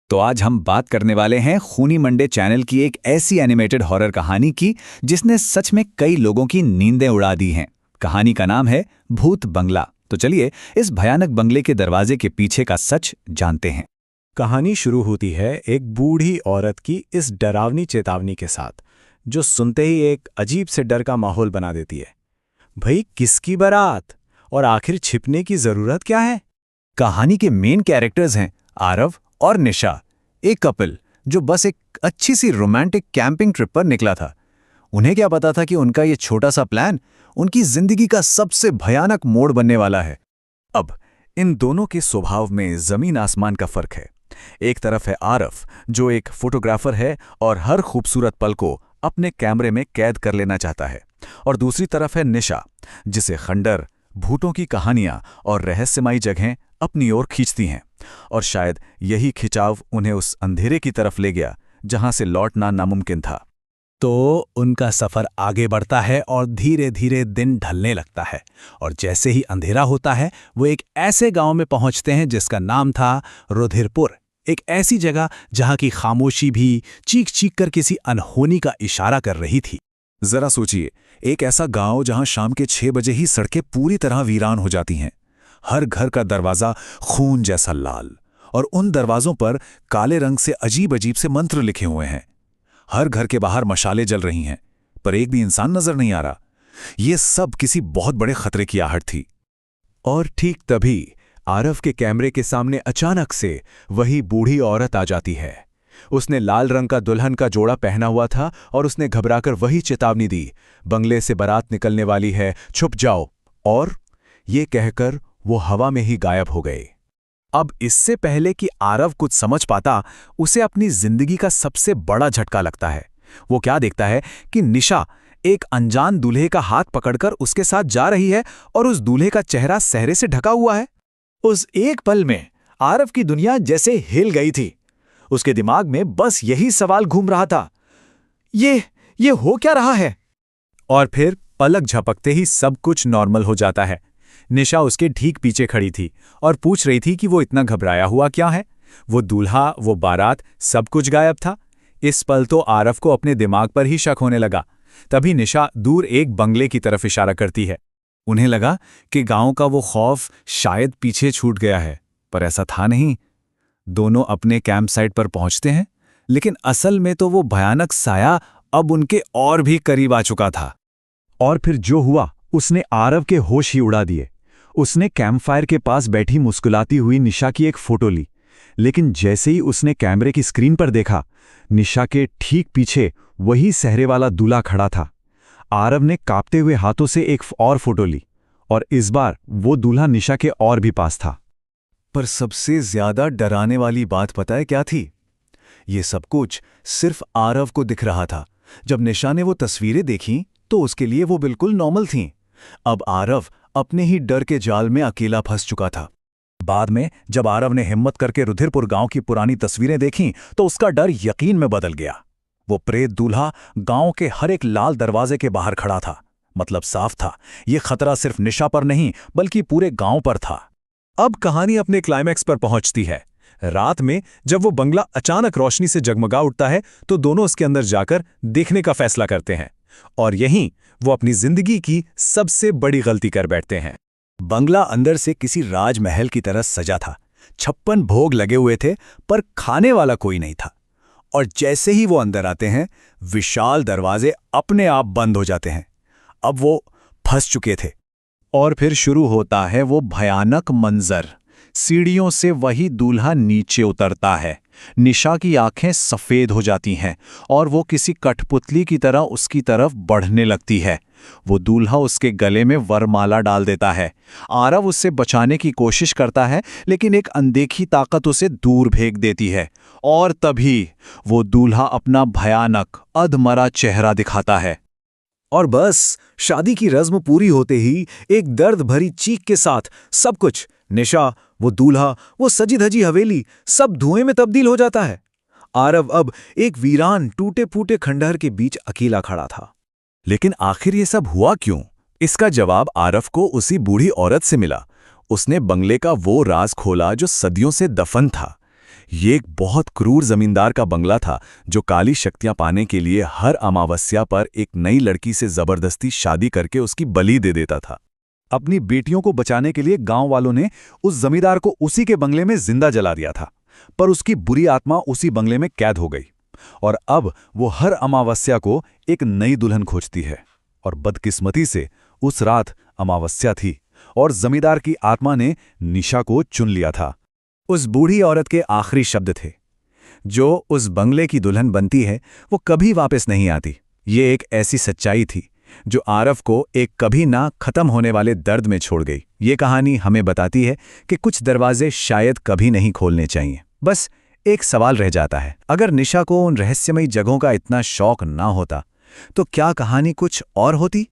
तो आज हम बात करने वाले हैं खूनी मंडे चैनल की एक ऐसी एनिमेटेड हॉरर कहानी की जिसने सच में कई लोगों की नींदें उड़ा दी हैं। कहानी का नाम है भूत बंगला। तो चलिए इस भयानक बंगले के दरवाजे के पीछे का सच जानते हैं। कहानी शुरू होती है एक बूढ़ी औरत की इस डरावनी चेतावनी के साथ, जो सुनते ही एक अजीब से डर का माहौल बना देती है। भाई, किसकी बारात और आखिर छिपने की जरूरत क्या है? कहानी के मेन कैरेक्टर्स हैं आरव और निशा, एक कपल जो बस एक अच्छी सी रोमांटिक कैंपिंग ट्रिप पर निकला था। उन्हें क्या पता था कि उनका ये छोटा सा प्लान उनकी जिंदगी का सबसे भयानक मोड़ बनने वाला है। अब इन दोनों के स्वभाव में जमीन आसमान का फर्क है। एक तरफ है आरव, जो एक फोटोग्राफर है और हर खूबसूरत पल को अपने कैमरे में कैद कर लेना चाहता है, और दूसरी तरफ है निशा, जिसे खंडर, भूतों की कहानियां और रहस्यमयी जगहें अपनी ओर खींचती हैं। और शायद यही खिंचाव उन्हें उस अंधेरे की तरफ ले गया जहां से लौटना नामुमकिन था। तो उनका सफर आगे बढ़ता है और धीरे धीरे दिन ढलने लगता है, और जैसे ही अंधेरा होता है वो एक ऐसे गांव में पहुंचते हैं जिसका नाम था रुधिरपुर। एक ऐसी जगह जहां की खामोशी भी चीख चीख कर किसी अनहोनी का इशारा कर रही थी। जरा सोचिए, एक ऐसा गांव जहां शाम के 6 बजे ही सड़कें पूरी तरह वीरान हो जाती हैं। हर घर का दरवाजा खून जैसा लाल, और उन दरवाजों पर काले रंग से अजीब अजीब से मंत्र लिखे हुए हैं। हर घर के बाहर मशालें जल रही हैं, पर एक भी इंसान नजर नहीं आ रहा। ये सब किसी बहुत बड़े खतरे की आहट थी। और ठीक तभी आरव के कैमरे के सामने अचानक से वही बूढ़ी औरत आ जाती है। उसने लाल रंग का दुल्हन का जोड़ा पहना हुआ था और उसने घबराकर वही चेतावनी दी, बंगले से बारात निकलने वाली है, छुप जाओ। और ये कहकर वो हवा में ही गायब हो गए। अब इससे पहले कि आरव कुछ समझ पाता, उसे अपनी जिंदगी का सबसे बड़ा झटका लगता है। वो क्या देखता है कि निशा एक अनजान दूल्हे का हाथ पकड़कर उसके साथ जा रही है, और उस दूल्हे का चेहरा सहरे से ढका हुआ है। उस एक पल में आरव की दुनिया जैसे हिल गई थी। उसके दिमाग में बस यही सवाल घूम रहा था, ये हो क्या रहा है? और फिर पलक झपकते ही सब कुछ नॉर्मल हो जाता है। निशा उसके ठीक पीछे खड़ी थी और पूछ रही थी कि वो इतना घबराया हुआ क्या है। वो दूल्हा, वो बारात, सब कुछ गायब था। इस पल तो आरव को अपने दिमाग पर ही शक होने लगा। तभी निशा दूर एक बंगले की तरफ इशारा करती है। उन्हें लगा कि गांव का वो खौफ शायद पीछे छूट गया है, पर ऐसा था नहीं। दोनों अपने कैंप साइट पर पहुंचते हैं, लेकिन असल में तो वो भयानक साया अब उनके और भी करीब आ चुका था। और फिर जो हुआ उसने आरव के होश ही उड़ा दिए। उसने कैंपफायर के पास बैठी मुस्कुराती हुई निशा की एक फोटो ली, लेकिन जैसे ही उसने कैमरे की स्क्रीन पर देखा, निशा के ठीक पीछे वही सहरे वाला दूल्हा खड़ा था। आरव ने कांपते हुए हाथों से एक और फोटो ली, और इस बार वो दूल्हा निशा के और भी पास था। पर सबसे ज्यादा डराने वाली बात पता है क्या थी? ये सब कुछ सिर्फ आरव को दिख रहा था। जब निशा ने वो तस्वीरें देखीं तो उसके लिए वो बिल्कुल नॉर्मल थीं। अब आरव अपने ही डर के जाल में अकेला फंस चुका था। बाद में जब आरव ने हिम्मत करके रुधिरपुर गांव की पुरानी तस्वीरें देखीं तो उसका डर यकीन में बदल गया। वो प्रेत दूल्हा गांव के हर एक लाल दरवाजे के बाहर खड़ा था। मतलब साफ था, ये खतरा सिर्फ निशा पर नहीं बल्कि पूरे गांव पर था। अब कहानी अपने क्लाइमैक्स पर पहुंचती है। रात में जब वो बंगला अचानक रोशनी से जगमगा उठता है तो दोनों उसके अंदर जाकर देखने का फैसला करते हैं, और यहीं वो अपनी जिंदगी की सबसे बड़ी गलती कर बैठते हैं। बंगला अंदर से किसी राजमहल की तरह सजा था। 56 भोग लगे हुए थे, पर खाने वाला कोई नहीं था। और जैसे ही वो अंदर आते हैं, विशाल दरवाजे अपने आप बंद हो जाते हैं। अब वो फंस चुके थे। और फिर शुरू होता है वो भयानक मंजर। सीढ़ियों से वही दूल्हा नीचे उतरता है। निशा की आंखें सफेद हो जाती हैं और वो किसी कठपुतली की तरह उसकी तरफ बढ़ने लगती है। वो दूल्हा उसके गले में वरमाला डाल देता है। आरव उससे बचाने की कोशिश करता है, लेकिन एक अनदेखी ताकत उसे दूर फेंक देती है। और तभी वो दूल्हा अपना भयानक अधमरा चेहरा दिखाता है। और बस शादी की रस्म पूरी होते ही एक दर्द भरी चीख के साथ सब कुछ, निशा, वो दूल्हा, वो सजी धजी हवेली, सब धुएं में तब्दील हो जाता है। आरव अब एक वीरान टूटे फूटे खंडहर के बीच अकेला खड़ा था। लेकिन आखिर ये सब हुआ क्यों? इसका जवाब आरव को उसी बूढ़ी औरत से मिला। उसने बंगले का वो राज खोला जो सदियों से दफन था। ये एक बहुत क्रूर जमींदार का बंगला था जो काली शक्तियां पाने के लिए हर अमावस्या पर एक नई लड़की से जबरदस्ती शादी करके उसकी बलि दे देता था। अपनी बेटियों को बचाने के लिए गांव वालों ने उस जमींदार को उसी के बंगले में जिंदा जला दिया था, पर उसकी बुरी आत्मा उसी बंगले में कैद हो गई और अब वो हर अमावस्या को एक नई दुल्हन खोजती है। और बदकिस्मती से उस रात अमावस्या थी और जमींदार की आत्मा ने निशा को चुन लिया था। उस बूढ़ी औरत के आखिरी शब्द थे, जो उस बंगले की दुल्हन बनती है वो कभी वापस नहीं आती। ये एक ऐसी सच्चाई थी जो आरव को एक कभी ना खत्म होने वाले दर्द में छोड़ गई। ये कहानी हमें बताती है कि कुछ दरवाजे शायद कभी नहीं खोलने चाहिए। बस एक सवाल रह जाता है, अगर निशा को उन रहस्यमयी जगहों का इतना शौक ना होता तो क्या कहानी कुछ और होती?